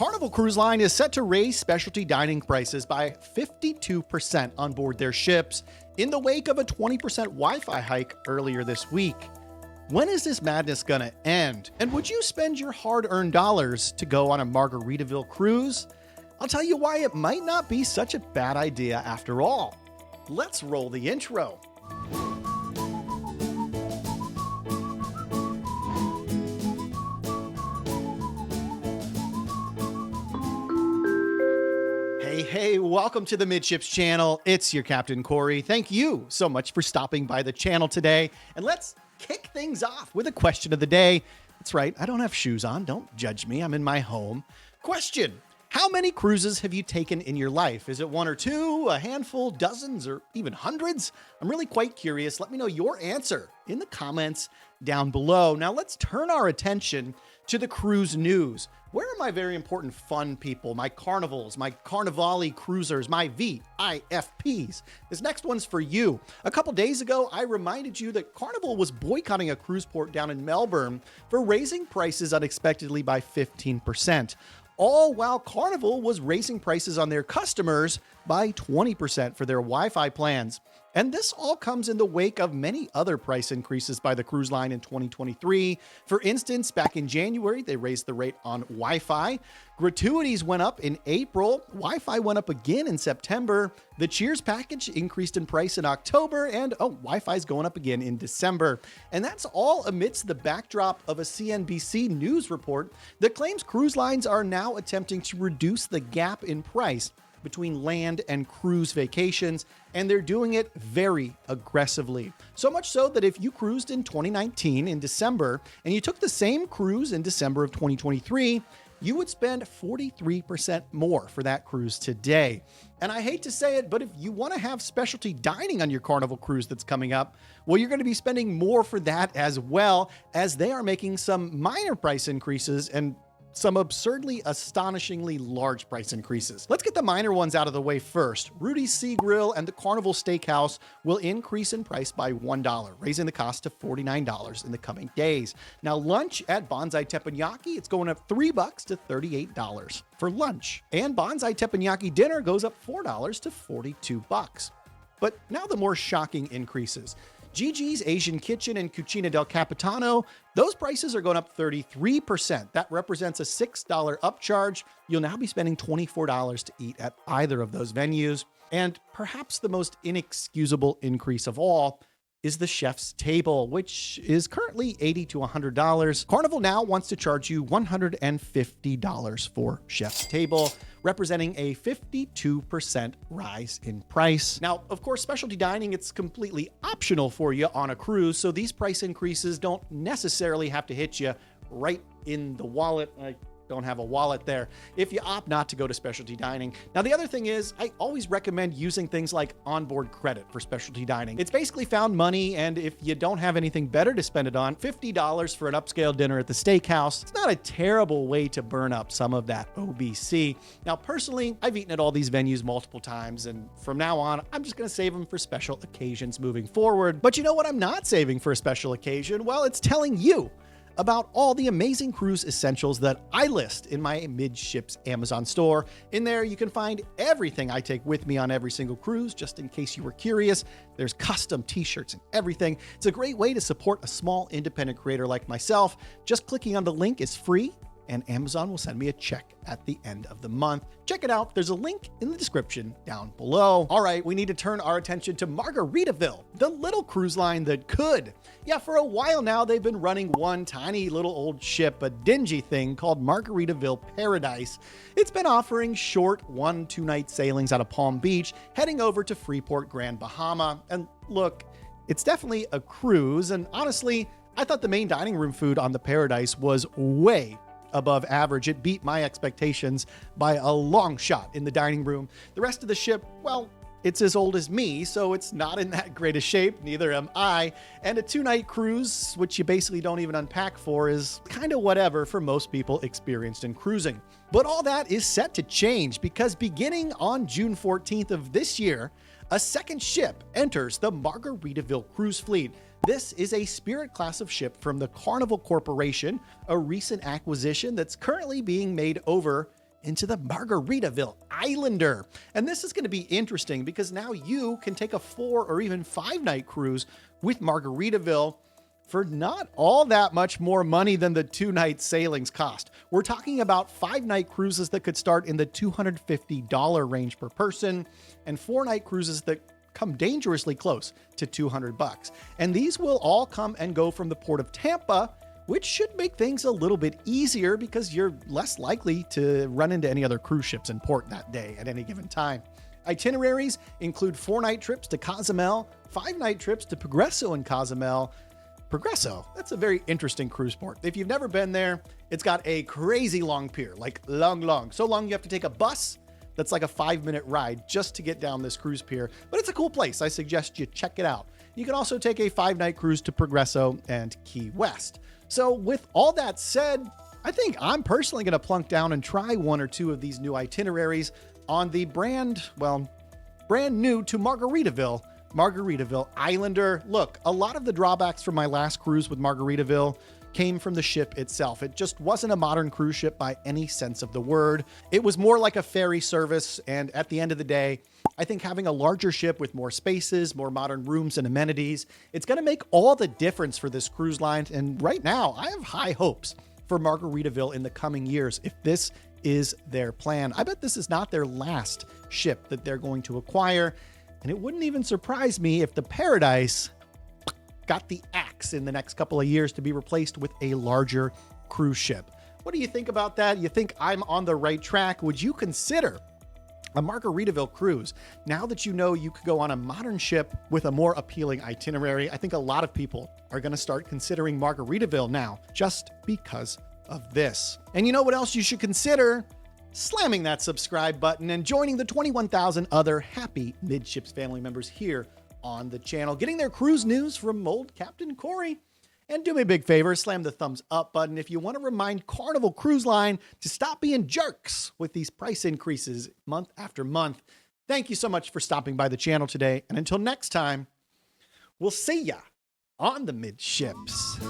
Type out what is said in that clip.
Carnival Cruise Line is set to raise specialty dining prices by 52% on board their ships in the wake of a 20% Wi-Fi hike earlier this week. When is this madness gonna end? And would you spend your hard-earned dollars to go on a Margaritaville cruise? I'll tell you why it might not be such a bad idea after all. Let's roll the intro. Hey, welcome to the Midships channel. It's your Captain Corey. Thank you so much for stopping by the channel today. And let's kick things off with a question of the day. That's right, I don't have shoes on. Don't judge me. I'm in my home. Question: how many cruises have you taken in your life? Is it one or two, a handful, dozens, or even hundreds? I'm really quite curious. Let me know your answer in the comments down below. Now let's turn our attention to the cruise news. Where are my very important fun people, my carnivals, my Carnivale cruisers, my VIFPs? This next one's for you. A couple days ago, I reminded you that Carnival was boycotting a cruise port down in Melbourne for raising prices unexpectedly by 15%. All while Carnival was raising prices on their customers by 20% for their Wi-Fi plans. And this all comes in the wake of many other price increases by the cruise line in 2023. For instance, back in January, they raised the rate on Wi-Fi. Gratuities went up in April. Wi-Fi went up again in September. The Cheers package increased in price in October, and Wi-Fi is going up again in December. And that's all amidst the backdrop of a CNBC news report that claims cruise lines are now attempting to reduce the gap in price between land and cruise vacations, and they're doing it very aggressively. So much so that if you cruised in 2019 in December and you took the same cruise in December of 2023, you would spend 43% more for that cruise today. And I hate to say it, but if you want to have specialty dining on your Carnival cruise that's coming up, well, you're going to be spending more for that as well, as they are making some minor price increases and some absurdly, astonishingly large price increases. Let's get the minor ones out of the way first. Rudy's Sea Grill and the Carnival Steakhouse will increase in price by $1, raising the cost to $49 in the coming days. Now, lunch at Bonsai Teppanyaki, it's going up $3 to $38 for lunch. And Bonsai Teppanyaki dinner goes up $4 to $42. But now the more shocking increases. Gigi's Asian Kitchen and Cucina del Capitano, those prices are going up 33%. That represents a $6 upcharge. You'll now be spending $24 to eat at either of those venues. And perhaps the most inexcusable increase of all is the chef's table, which is currently $80 to $100. Carnival now wants to charge you $150 for chef's table, representing a 52% rise in price. Now, of course, specialty dining, it's completely optional for you on a cruise, so these price increases don't necessarily have to hit you right in the wallet. I don't have a wallet there if you opt not to go to specialty dining. Now, the other thing is, I always recommend using things like onboard credit for specialty dining. It's basically found money, and if you don't have anything better to spend it on, $50 for an upscale dinner at the steakhouse, it's not a terrible way to burn up some of that OBC. Now, personally, I've eaten at all these venues multiple times, and from now on, I'm just gonna save them for special occasions moving forward. But you know what I'm not saving for a special occasion? Well, it's telling you about all the amazing cruise essentials that I list in my Midships Amazon store. In there, you can find everything I take with me on every single cruise, just in case you were curious. There's custom t-shirts and everything. It's a great way to support a small independent creator like myself. Just clicking on the link is free, and Amazon will send me a check at the end of the month. Check it out. There's a link in the description down below. All right, we need to turn our attention to Margaritaville, the little cruise line that could. Yeah, for a while now, they've been running one tiny little old ship, a dingy thing called Margaritaville Paradise. It's been offering short 1-2 night sailings out of Palm Beach, heading over to Freeport, Grand Bahama. And look, it's definitely a cruise. And honestly, I thought the main dining room food on the Paradise was way above average. It beat my expectations by a long shot in the dining room. The rest of the ship, well, it's as old as me, so it's not in that great a shape. Neither am I. And a 2-night cruise, which you basically don't even unpack for, is kind of whatever for most people experienced in cruising. But all that is set to change, because beginning on June 14th of this year, a second ship enters the Margaritaville cruise fleet. This is a Spirit class of ship from the Carnival Corporation, a recent acquisition that's currently being made over into the Margaritaville Islander. And this is going to be interesting because now you can take a 4 or even 5-night cruise with Margaritaville for not all that much more money than the 2-night sailings cost. We're talking about 5-night cruises that could start in the $250 range per person and 4-night cruises that come dangerously close to $200. And these will all come and go from the port of Tampa, which should make things a little bit easier because you're less likely to run into any other cruise ships in port that day at any given time. Itineraries include 4-night trips to Cozumel, 5-night trips to Progreso and Cozumel. Progreso, that's a very interesting cruise port. If you've never been there, it's got a crazy long pier, like long. So long you have to take a bus that's like a 5-minute ride just to get down this cruise pier. But it's a cool place. I suggest you check it out. You can also take a 5-night cruise to Progreso and Key West. So with all that said, I think I'm personally going to plunk down and try 1 or 2 of these new itineraries on the brand new to Margaritaville Islander. Look, a lot of the drawbacks from my last cruise with Margaritaville came from the ship itself. It just wasn't a modern cruise ship by any sense of the word. It was more like a ferry service, and at the end of the day, I think having a larger ship with more spaces, more modern rooms and amenities, it's going to make all the difference for this cruise line. And right now, I have high hopes for Margaritaville in the coming years if this is their plan. I bet this is not their last ship that they're going to acquire. And it wouldn't even surprise me if the Paradise got the axe in the next couple of years to be replaced with a larger cruise ship. What do you think about that? You think I'm on the right track? Would you consider a Margaritaville cruise now that you know you could go on a modern ship with a more appealing itinerary? I think a lot of people are going to start considering Margaritaville now just because of this. And you know what else you should consider? Slamming that subscribe button and joining the 21,000 other happy Midships family members here on the channel, getting their cruise news from old Captain Corey. And do me a big favor, slam the thumbs up button if you want to remind Carnival Cruise Line to stop being jerks with these price increases month after month. Thank you so much for stopping by the channel today. And until next time, we'll see ya on the Midships.